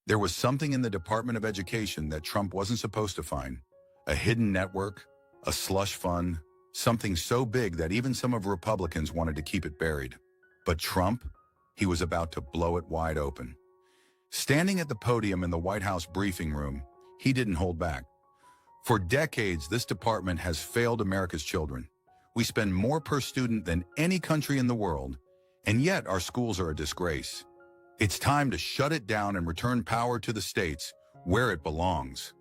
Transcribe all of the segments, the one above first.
There was something in the Department of Education that Trump wasn't supposed to find. A hidden network, a slush fund, something so big that even some of Republicans wanted to keep it buried. But Trump, he was about to blow it wide open. Standing at the podium in the White House briefing room, he didn't hold back. For decades, this department has failed America's children. We spend more per student than any country in the world, and yet our schools are a disgrace. It's time to shut it down and return power to the states where it belongs.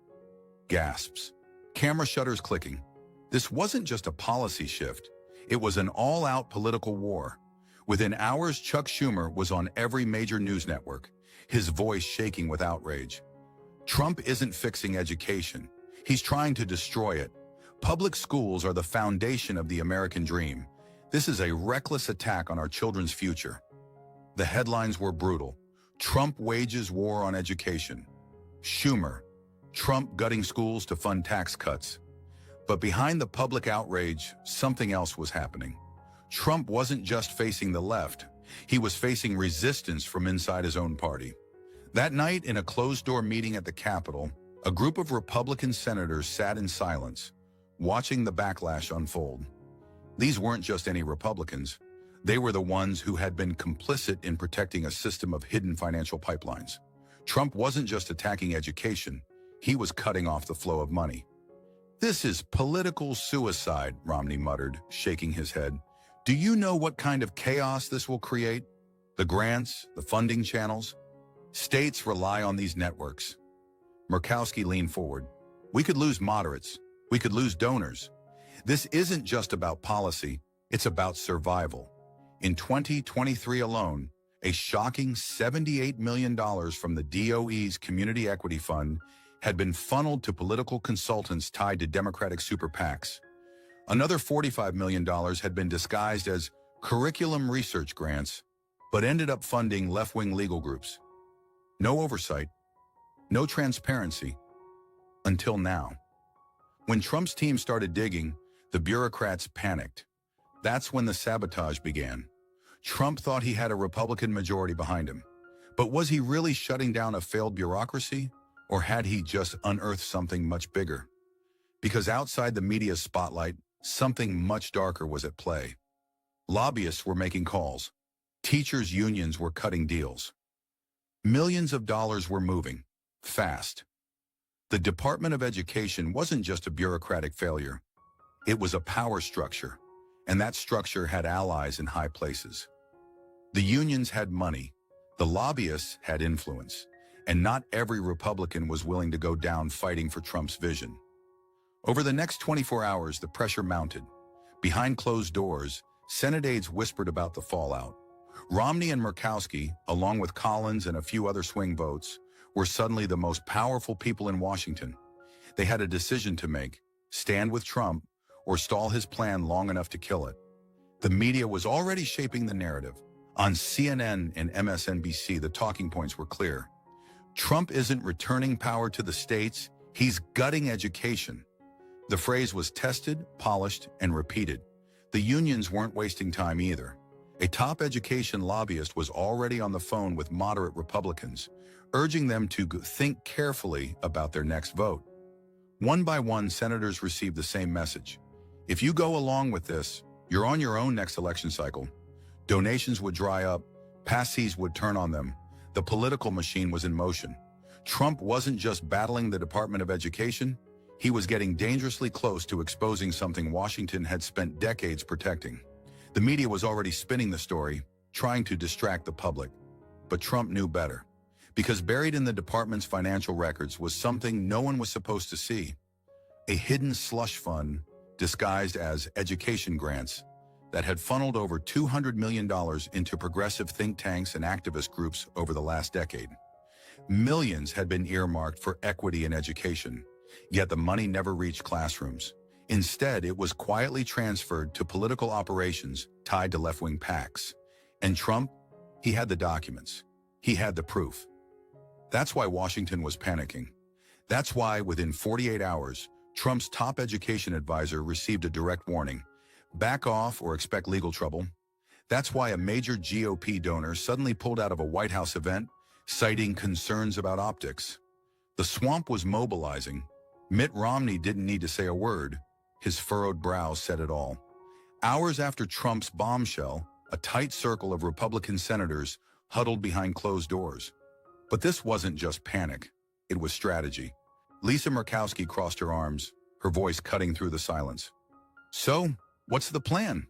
Gasps. Camera shutters clicking. This wasn't just a policy shift. It was an all-out political war. Within hours, Chuck Schumer was on every major news network, his voice shaking with outrage. Trump isn't fixing education. He's trying to destroy it. Public schools are the foundation of the American dream. This is a reckless attack on our children's future. The headlines were brutal. Trump wages war on education. Schumer, Trump gutting schools to fund tax cuts. But behind the public outrage, something else was happening. Trump wasn't just facing the left. He was facing resistance from inside his own party. That night, in a closed-door meeting at the Capitol, a group of Republican senators sat in silence, watching the backlash unfold. These weren't just any Republicans. They were the ones who had been complicit in protecting a system of hidden financial pipelines. Trump wasn't just attacking education. He was cutting off the flow of money. "This is political suicide," Romney muttered, shaking his head. "Do you know what kind of chaos this will create? The grants, the funding channels. States rely on these networks." Murkowski leaned forward. "We could lose moderates. We could lose donors. This isn't just about policy. It's about survival." In 2023 alone, a shocking $78 million from the DOE's Community Equity Fund had been funneled to political consultants tied to Democratic super PACs. Another $45 million had been disguised as curriculum research grants, but ended up funding left-wing legal groups. No oversight, no transparency, until now. When Trump's team started digging, the bureaucrats panicked. That's when the sabotage began. Trump thought he had a Republican majority behind him. But was he really shutting down a failed bureaucracy? Or had he just unearthed something much bigger? Because outside the media's spotlight, something much darker was at play. Lobbyists were making calls. Teachers' unions were cutting deals. Millions of dollars were moving, fast. The Department of Education wasn't just a bureaucratic failure. It was a power structure, and that structure had allies in high places. The unions had money, the lobbyists had influence, and not every Republican was willing to go down fighting for Trump's vision. Over the next 24 hours, the pressure mounted. Behind closed doors, Senate aides whispered about the fallout. Romney and Murkowski, along with Collins and a few other swing votes, were suddenly the most powerful people in Washington. They had a decision to make: stand with Trump or stall his plan long enough to kill it. The media was already shaping the narrative. On CNN and MSNBC, the talking points were clear. Trump isn't returning power to the states, he's gutting education. The phrase was tested, polished, and repeated. The unions weren't wasting time either. A top education lobbyist was already on the phone with moderate Republicans, urging them to think carefully about their next vote. One by one, senators received the same message. If you go along with this, you're on your own next election cycle. Donations would dry up, passees would turn on them. The political machine was in motion. Trump wasn't just battling the Department of Education, he was getting dangerously close to exposing something Washington had spent decades protecting. The media was already spinning the story, trying to distract the public. But Trump knew better, because buried in the department's financial records was something no one was supposed to see. A hidden slush fund disguised as education grants that had funneled over $200 million into progressive think tanks and activist groups over the last decade. Millions had been earmarked for equity in education, yet the money never reached classrooms. Instead, it was quietly transferred to political operations tied to left-wing PACs. And Trump, he had the documents. He had the proof. That's why Washington was panicking. That's why, within 48 hours, Trump's top education advisor received a direct warning: back off or expect legal trouble. That's why a major GOP donor suddenly pulled out of a White House event, citing concerns about optics. The swamp was mobilizing. Mitt Romney didn't need to say a word. His furrowed brow said it all. Hours after Trump's bombshell, a tight circle of Republican senators huddled behind closed doors. But this wasn't just panic. It was strategy. Lisa Murkowski crossed her arms, her voice cutting through the silence. So, what's the plan?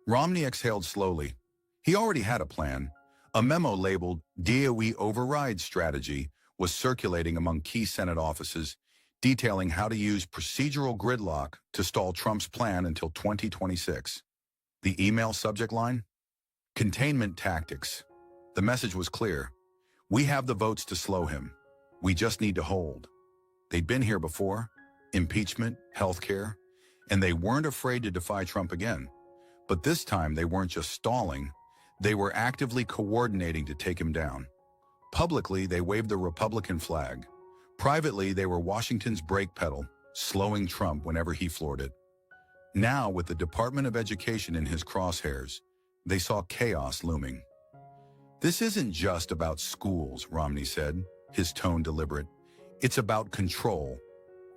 Romney exhaled slowly. He already had a plan. A memo labeled DOE Override Strategy was circulating among key Senate offices, detailing how to use procedural gridlock to stall Trump's plan until 2026. The email subject line? Containment tactics. The message was clear. We have the votes to slow him. We just need to hold. They'd been here before, impeachment, healthcare, and they weren't afraid to defy Trump again. But this time they weren't just stalling, they were actively coordinating to take him down. Publicly, they waved the Republican flag. Privately, they were Washington's brake pedal, slowing Trump whenever he floored it. Now, with the Department of Education in his crosshairs, they saw chaos looming. This isn't just about schools, Romney said, his tone deliberate. It's about control.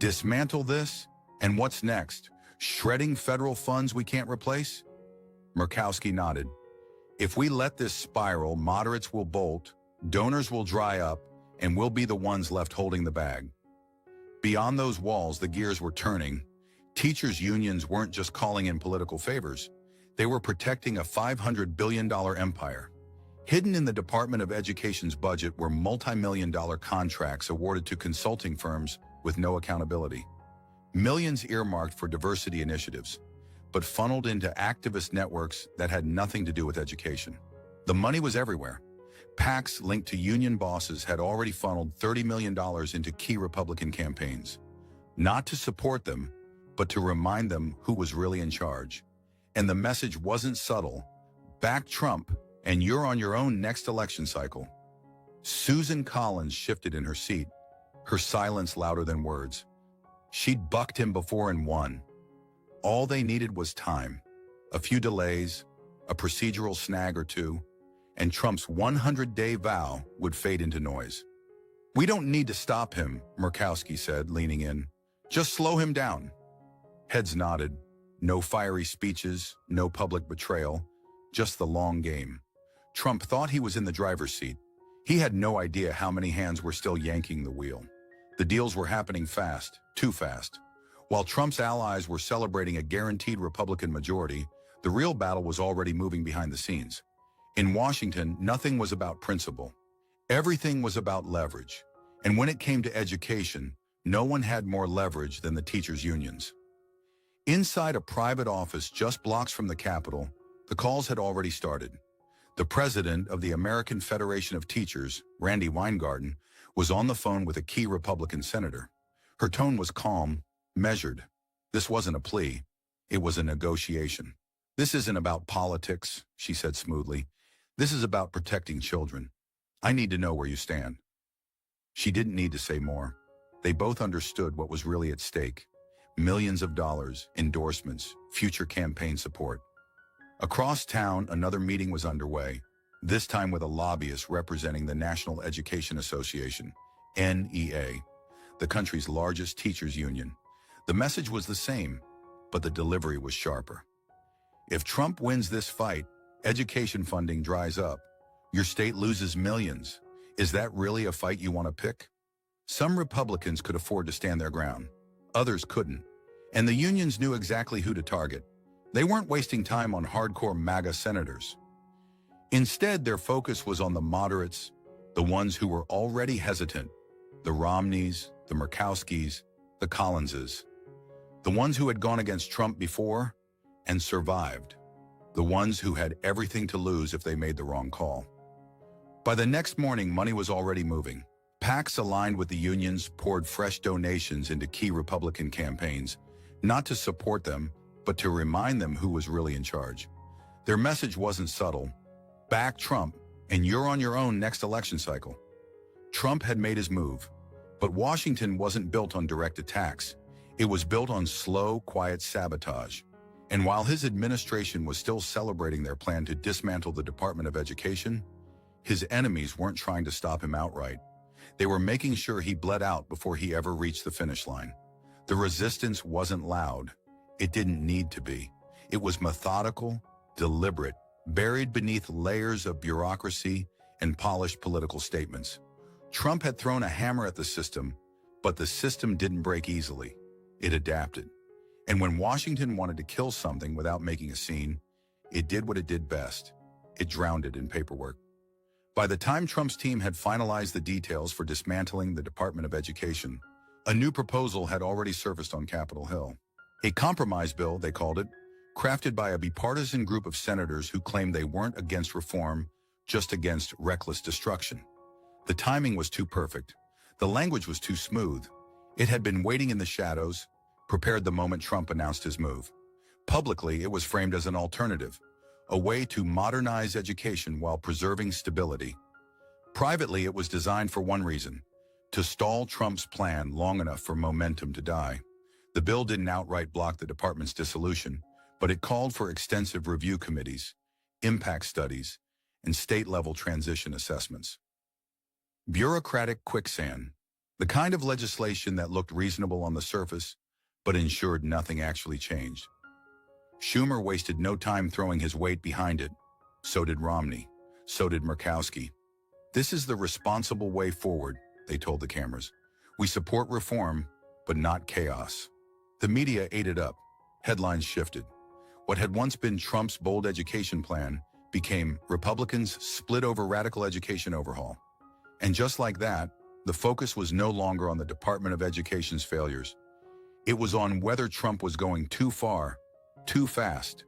Dismantle this, and what's next? Shredding federal funds we can't replace? Murkowski nodded. If we let this spiral, moderates will bolt, donors will dry up, and we'll be the ones left holding the bag. Beyond those walls, the gears were turning. Teachers' unions weren't just calling in political favors. They were protecting a $500 billion empire. Hidden in the Department of Education's budget were multi-million-dollar contracts awarded to consulting firms with no accountability. Millions earmarked for diversity initiatives, but funneled into activist networks that had nothing to do with education. The money was everywhere. PACs linked to union bosses had already funneled $30 million into key Republican campaigns, not to support them, but to remind them who was really in charge. And the message wasn't subtle. Back Trump, and you're on your own next election cycle. Susan Collins shifted in her seat, her silence louder than words. She'd bucked him before and won. All they needed was time, a few delays, a procedural snag or two, and Trump's 100-day vow would fade into noise. We don't need to stop him, Murkowski said, leaning in. Just slow him down. Heads nodded. No fiery speeches, no public betrayal, just the long game. Trump thought he was in the driver's seat. He had no idea how many hands were still yanking the wheel. The deals were happening fast, too fast. While Trump's allies were celebrating a guaranteed Republican majority, the real battle was already moving behind the scenes. In Washington, nothing was about principle. Everything was about leverage. And when it came to education, no one had more leverage than the teachers' unions. Inside a private office just blocks from the Capitol, the calls had already started. The president of the American Federation of Teachers, Randi Weingarten, was on the phone with a key Republican senator. Her tone was calm, measured. This wasn't a plea. It was a negotiation. This isn't about politics, she said smoothly. This is about protecting children. I need to know where you stand. She didn't need to say more. They both understood what was really at stake. Millions of dollars, endorsements, future campaign support. Across town, another meeting was underway, this time with a lobbyist representing the National Education Association, NEA, the country's largest teachers union. The message was the same, but the delivery was sharper. If Trump wins this fight, education funding dries up. Your state loses millions. Is that really a fight you want to pick? Some Republicans could afford to stand their ground. Others couldn't. And the unions knew exactly who to target. They weren't wasting time on hardcore MAGA senators. Instead, their focus was on the moderates, the ones who were already hesitant, the Romneys, the Murkowskis, the Collinses, the ones who had gone against Trump before and survived, the ones who had everything to lose if they made the wrong call. By the next morning, money was already moving. PACs aligned with the unions poured fresh donations into key Republican campaigns, not to support them, but to remind them who was really in charge. Their message wasn't subtle. Back Trump, and you're on your own next election cycle. Trump had made his move, but Washington wasn't built on direct attacks. It was built on slow, quiet sabotage. And while his administration was still celebrating their plan to dismantle the Department of Education, His enemies weren't trying to stop him outright. They were making sure he bled out before he ever reached the finish line. The resistance wasn't loud. It didn't need to be. It was methodical, deliberate, buried beneath layers of bureaucracy and polished political statements. Trump had thrown a hammer at the system, but the system didn't break easily. It adapted. And when Washington wanted to kill something without making a scene, it did what it did best. It drowned it in paperwork. By the time Trump's team had finalized the details for dismantling the Department of Education, a new proposal had already surfaced on Capitol Hill. A compromise bill, they called it, crafted by a bipartisan group of senators who claimed they weren't against reform, just against reckless destruction. The timing was too perfect. The language was too smooth. It had been waiting in the shadows, prepared the moment Trump announced his move. Publicly, it was framed as an alternative, a way to modernize education while preserving stability. Privately, it was designed for one reason: to stall Trump's plan long enough for momentum to die. The bill didn't outright block the department's dissolution, but it called for extensive review committees, impact studies, and state-level transition assessments. Bureaucratic quicksand, the kind of legislation that looked reasonable on the surface, but ensured nothing actually changed. Schumer wasted no time throwing his weight behind it. So did Romney. So did Murkowski. This is the responsible way forward, they told the cameras. We support reform, but not chaos. The media ate it up. Headlines shifted. What had once been Trump's bold education plan became Republicans' split over radical education overhaul. And just like that, the focus was no longer on the Department of Education's failures. It was on whether Trump was going too far, too fast.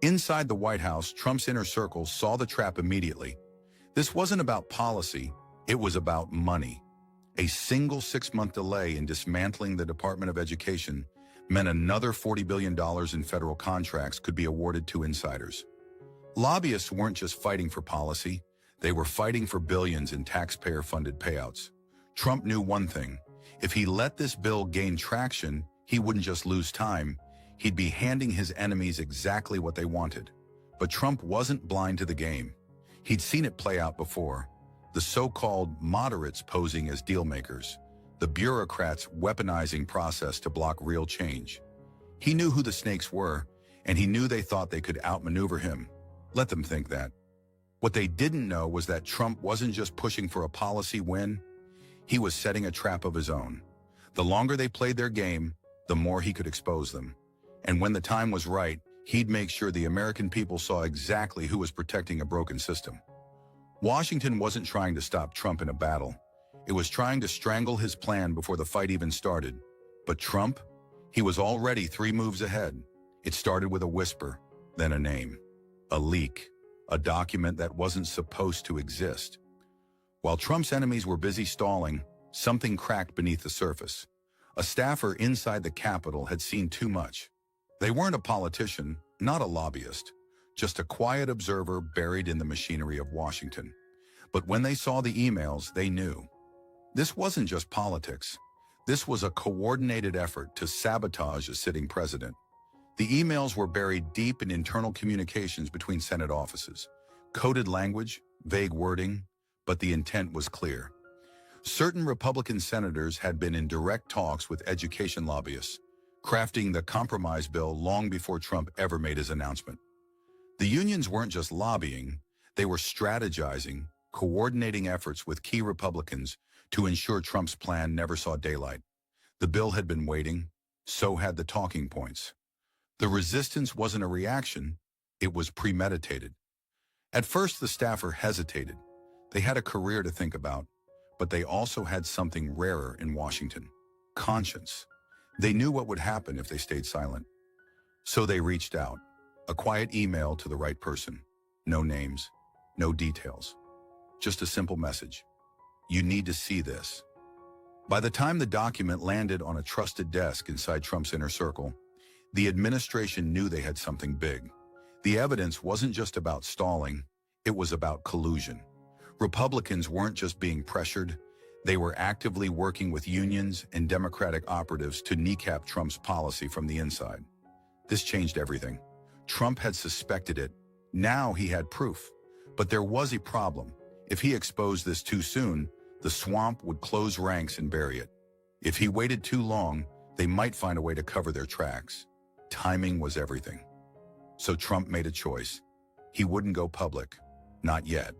Inside the White House, Trump's inner circle saw the trap immediately. This wasn't about policy, it was about money. A single 6-month delay in dismantling the Department of Education meant another $40 billion in federal contracts could be awarded to insiders. Lobbyists weren't just fighting for policy, they were fighting for billions in taxpayer-funded payouts. Trump knew one thing: if he let this bill gain traction, he wouldn't just lose time, he'd be handing his enemies exactly what they wanted. But Trump wasn't blind to the game. He'd seen it play out before. The so-called moderates posing as dealmakers, the bureaucrats weaponizing process to block real change. He knew who the snakes were, and he knew they thought they could outmaneuver him. Let them think that. What they didn't know was that Trump wasn't just pushing for a policy win, he was setting a trap of his own. The longer they played their game, the more he could expose them. And when the time was right, he'd make sure the American people saw exactly who was protecting a broken system. Washington wasn't trying to stop Trump in a battle. It was trying to strangle his plan before the fight even started. But Trump? He was already 3 moves ahead. It started with a whisper, then a name, a leak, a document that wasn't supposed to exist. While Trump's enemies were busy stalling, something cracked beneath the surface. A staffer inside the Capitol had seen too much. They weren't a politician, not a lobbyist, just a quiet observer buried in the machinery of Washington. But when they saw the emails, they knew. This wasn't just politics. This was a coordinated effort to sabotage a sitting president. The emails were buried deep in internal communications between Senate offices. Coded language, vague wording, but the intent was clear. Certain Republican senators had been in direct talks with education lobbyists, crafting the compromise bill long before Trump ever made his announcement. The unions weren't just lobbying, they were strategizing, coordinating efforts with key Republicans to ensure Trump's plan never saw daylight. The bill had been waiting, so had the talking points. The resistance wasn't a reaction, it was premeditated. At first, the staffer hesitated. They had a career to think about, but they also had something rarer in Washington: conscience. They knew what would happen if they stayed silent. So they reached out, a quiet email to the right person. No names, no details. Just a simple message. You need to see this. By the time the document landed on a trusted desk inside Trump's inner circle, the administration knew they had something big. The evidence wasn't just about stalling, it was about collusion. Republicans weren't just being pressured, they were actively working with unions and Democratic operatives to kneecap Trump's policy from the inside. This changed everything. Trump had suspected it. Now he had proof. But there was a problem. If he exposed this too soon, the swamp would close ranks and bury it. If he waited too long, they might find a way to cover their tracks. Timing was everything. So Trump made a choice. He wouldn't go public. Not yet.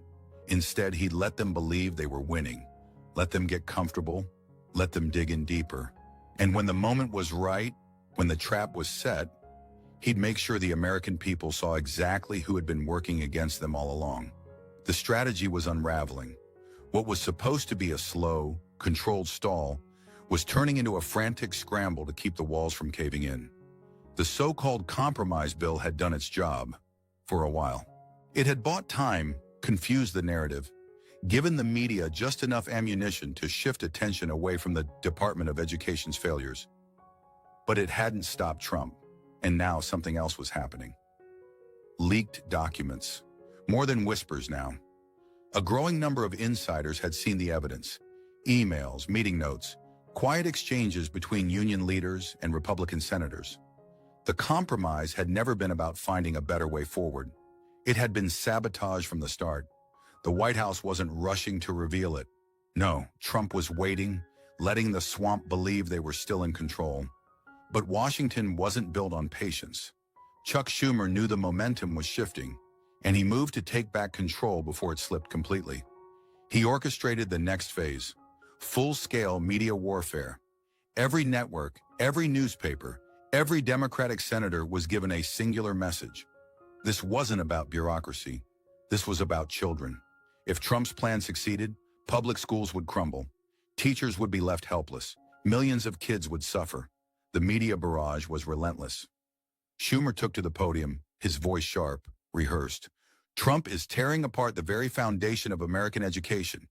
Instead, he'd let them believe they were winning. Let them get comfortable. Let them dig in deeper. And when the moment was right, when the trap was set, he'd make sure the American people saw exactly who had been working against them all along. The strategy was unraveling. What was supposed to be a slow, controlled stall was turning into a frantic scramble to keep the walls from caving in. The so-called compromise bill had done its job for a while. It had bought time, confused the narrative, given the media just enough ammunition to shift attention away from the Department of Education's failures. But it hadn't stopped Trump, and now something else was happening. Leaked documents. More than whispers now. A growing number of insiders had seen the evidence. Emails, meeting notes, quiet exchanges between union leaders and Republican senators. The compromise had never been about finding a better way forward. It had been sabotage from the start. The White House wasn't rushing to reveal it. No, Trump was waiting, letting the swamp believe they were still in control. But Washington wasn't built on patience. Chuck Schumer knew the momentum was shifting, and he moved to take back control before it slipped completely. He orchestrated the next phase, full-scale media warfare. Every network, every newspaper, every Democratic senator was given a singular message. This wasn't about bureaucracy. This was about children. If Trump's plan succeeded, public schools would crumble. Teachers would be left helpless. Millions of kids would suffer. The media barrage was relentless. Schumer took to the podium, his voice sharp, rehearsed. Trump is tearing apart the very foundation of American education.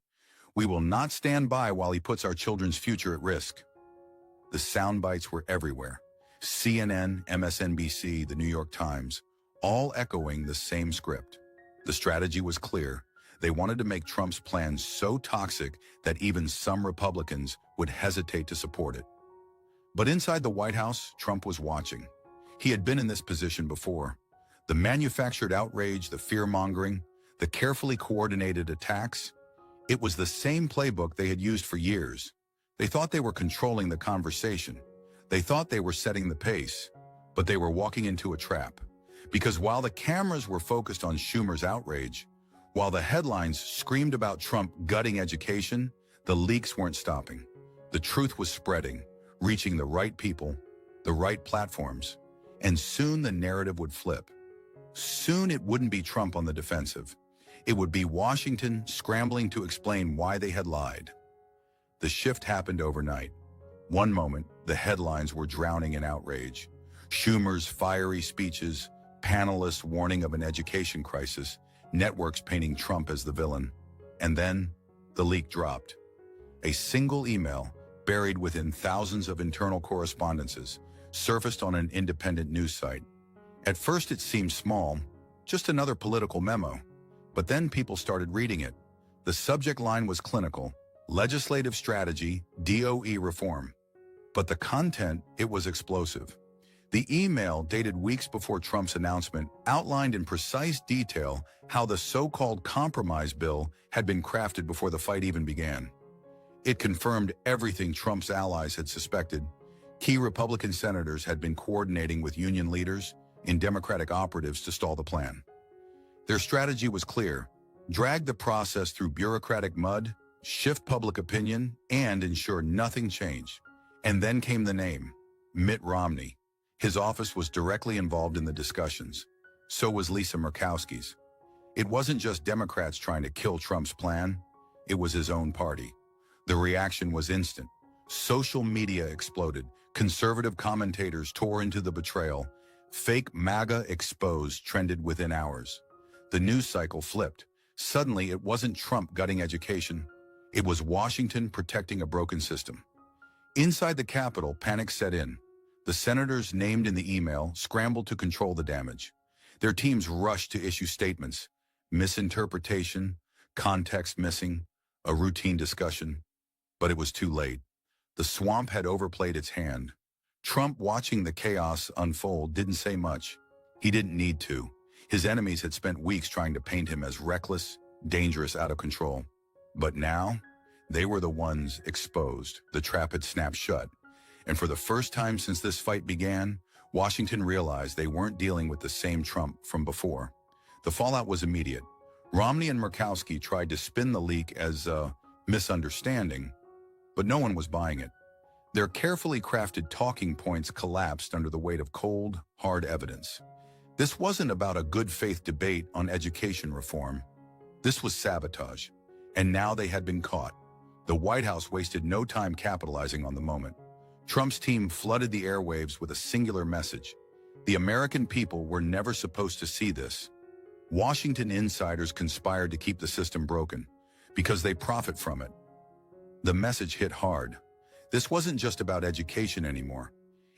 We will not stand by while he puts our children's future at risk. The sound bites were everywhere. CNN, MSNBC, the New York Times, all echoing the same script. The strategy was clear. They wanted to make Trump's plan so toxic that even some Republicans would hesitate to support it. But inside the White House, Trump was watching. He had been in this position before. The manufactured outrage, the fear-mongering, the carefully coordinated attacks, it was the same playbook they had used for years. They thought they were controlling the conversation. They thought they were setting the pace, but they were walking into a trap. Because while the cameras were focused on Schumer's outrage, while the headlines screamed about Trump gutting education, the leaks weren't stopping. The truth was spreading, reaching the right people, the right platforms, and soon the narrative would flip. Soon it wouldn't be Trump on the defensive. It would be Washington scrambling to explain why they had lied. The shift happened overnight. One moment, the headlines were drowning in outrage. Schumer's fiery speeches, panelists warning of an education crisis, networks painting Trump as the villain. And then, the leak dropped. A single email, buried within thousands of internal correspondences, surfaced on an independent news site. At first it seemed small, just another political memo. But then people started reading it. The subject line was clinical, legislative strategy, DOE reform. But the content, it was explosive. The email, dated weeks before Trump's announcement, outlined in precise detail how the so-called compromise bill had been crafted before the fight even began. It confirmed everything Trump's allies had suspected. Key Republican senators had been coordinating with union leaders and Democratic operatives to stall the plan. Their strategy was clear: drag the process through bureaucratic mud, shift public opinion, and ensure nothing changed. And then came the name, Mitt Romney. His office was directly involved in the discussions. So was Lisa Murkowski's. It wasn't just Democrats trying to kill Trump's plan. It was his own party. The reaction was instant. Social media exploded. Conservative commentators tore into the betrayal. Fake MAGA exposed trended within hours. The news cycle flipped. Suddenly, it wasn't Trump gutting education. It was Washington protecting a broken system. Inside the Capitol, panic set in. The senators named in the email scrambled to control the damage. Their teams rushed to issue statements. Misinterpretation, context missing, a routine discussion. But it was too late. The swamp had overplayed its hand. Trump, watching the chaos unfold, didn't say much. He didn't need to. His enemies had spent weeks trying to paint him as reckless, dangerous, out of control. But now, they were the ones exposed. The trap had snapped shut. And for the first time since this fight began, Washington realized they weren't dealing with the same Trump from before. The fallout was immediate. Romney and Murkowski tried to spin the leak as a misunderstanding, but no one was buying it. Their carefully crafted talking points collapsed under the weight of cold, hard evidence. This wasn't about a good faith debate on education reform. This was sabotage. And now they had been caught. The White House wasted no time capitalizing on the moment. Trump's team flooded the airwaves with a singular message. The American people were never supposed to see this. Washington insiders conspired to keep the system broken because they profit from it. The message hit hard. This wasn't just about education anymore.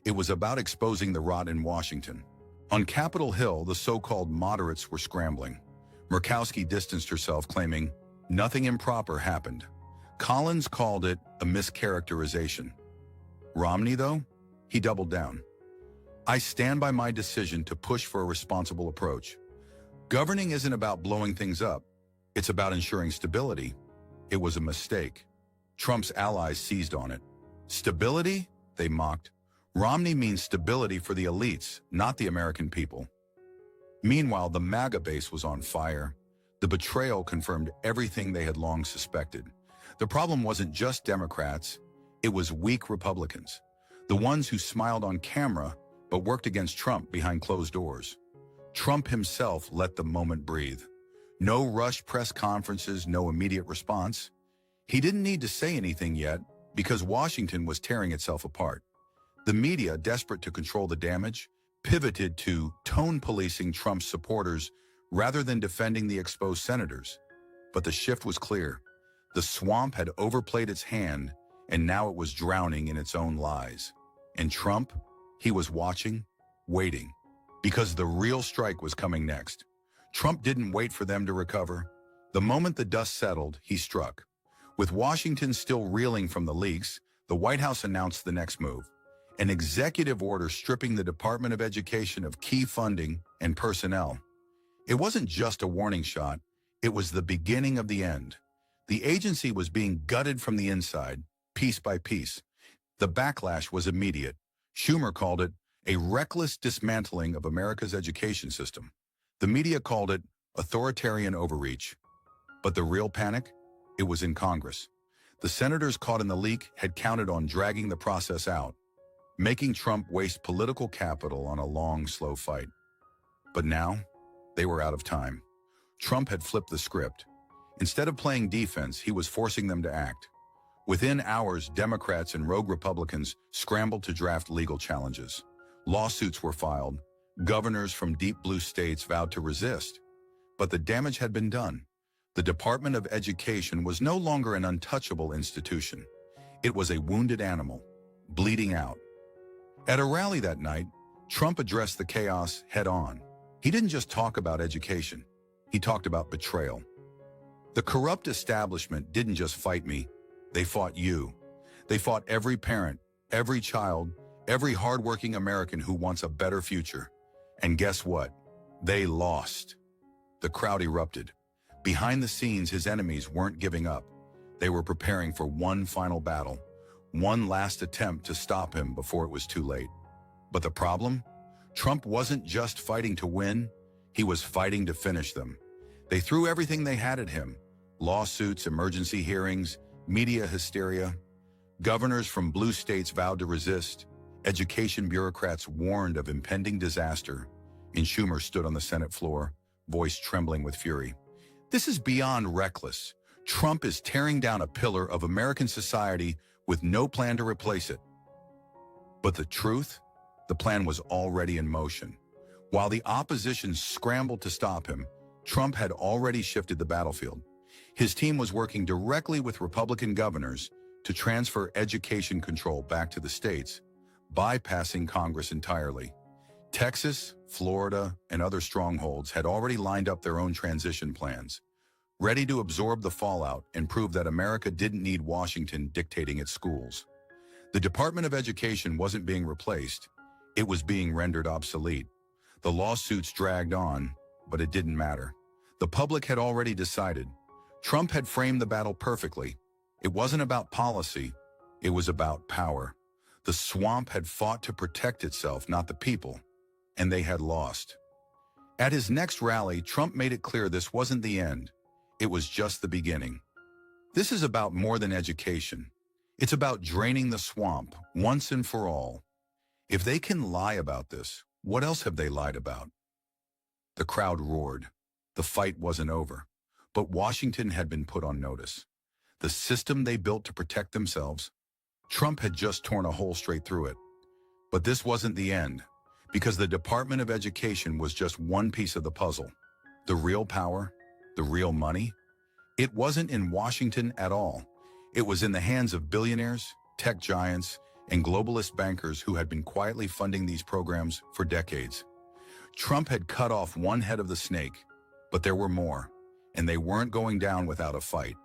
It was about exposing the rot in Washington. On Capitol Hill, the so-called moderates were scrambling. Murkowski distanced herself, claiming nothing improper happened. Collins called it a mischaracterization. Romney, though, he doubled down. I stand by my decision to push for a responsible approach. Governing isn't about blowing things up. It's about ensuring stability. It was a mistake. Trump's allies seized on it. Stability? They mocked. Romney means stability for the elites, not the American people. Meanwhile, the MAGA base was on fire. The betrayal confirmed everything they had long suspected. The problem wasn't just Democrats. It was weak Republicans. The ones who smiled on camera but worked against Trump behind closed doors. Trump himself let the moment breathe. No rushed press conferences, no immediate response. He didn't need to say anything yet because Washington was tearing itself apart. The media, desperate to control the damage, pivoted to tone policing Trump's supporters rather than defending the exposed senators. But the shift was clear. The swamp had overplayed its hand, and now it was drowning in its own lies. And Trump, he was watching, waiting, because the real strike was coming next. Trump didn't wait for them to recover. The moment the dust settled, he struck. With Washington still reeling from the leaks, the White House announced the next move: an executive order stripping the Department of Education of key funding and personnel. It wasn't just a warning shot, it was the beginning of the end. The agency was being gutted from the inside, piece by piece. The backlash was immediate. Schumer called it a reckless dismantling of America's education system. The media called it authoritarian overreach. But the real panic? It was in Congress. The senators caught in the leak had counted on dragging the process out, making Trump waste political capital on a long, slow fight. But now, they were out of time. Trump had flipped the script. Instead of playing defense, he was forcing them to act. Within hours, Democrats and rogue Republicans scrambled to draft legal challenges. Lawsuits were filed. Governors from deep blue states vowed to resist. But the damage had been done. The Department of Education was no longer an untouchable institution. It was a wounded animal, bleeding out. At a rally that night, Trump addressed the chaos head-on. He didn't just talk about education. He talked about betrayal. The corrupt establishment didn't just fight me. They fought you. They fought every parent, every child, every hardworking American who wants a better future. And guess what? They lost. The crowd erupted. Behind the scenes, his enemies weren't giving up. They were preparing for one final battle, one last attempt to stop him before it was too late. But the problem? Trump wasn't just fighting to win, he was fighting to finish them. They threw everything they had at him: lawsuits, emergency hearings, media hysteria. Governors from blue states vowed to resist. Education bureaucrats warned of impending disaster. And Schumer stood on the Senate floor, voice trembling with fury. This is beyond reckless. Trump is tearing down a pillar of American society with no plan to replace it. But the truth? The plan was already in motion. While the opposition scrambled to stop him, Trump had already shifted the battlefield. His team was working directly with Republican governors to transfer education control back to the states, bypassing Congress entirely. Texas, Florida, and other strongholds had already lined up their own transition plans, ready to absorb the fallout and prove that America didn't need Washington dictating its schools. The Department of Education wasn't being replaced, it was being rendered obsolete. The lawsuits dragged on, but it didn't matter. The public had already decided. Trump had framed the battle perfectly. It wasn't about policy. It was about power. The swamp had fought to protect itself, not the people, and they had lost. At his next rally, Trump made it clear this wasn't the end. It was just the beginning. This is about more than education. It's about draining the swamp once and for all. If they can lie about this, what else have they lied about? The crowd roared. The fight wasn't over. But Washington had been put on notice. The system they built to protect themselves, Trump had just torn a hole straight through it. But this wasn't the end, because the Department of Education was just one piece of the puzzle. The real power, the real money, it wasn't in Washington at all. It was in the hands of billionaires, tech giants, and globalist bankers who had been quietly funding these programs for decades. Trump had cut off one head of the snake, but there were more, and they weren't going down without a fight.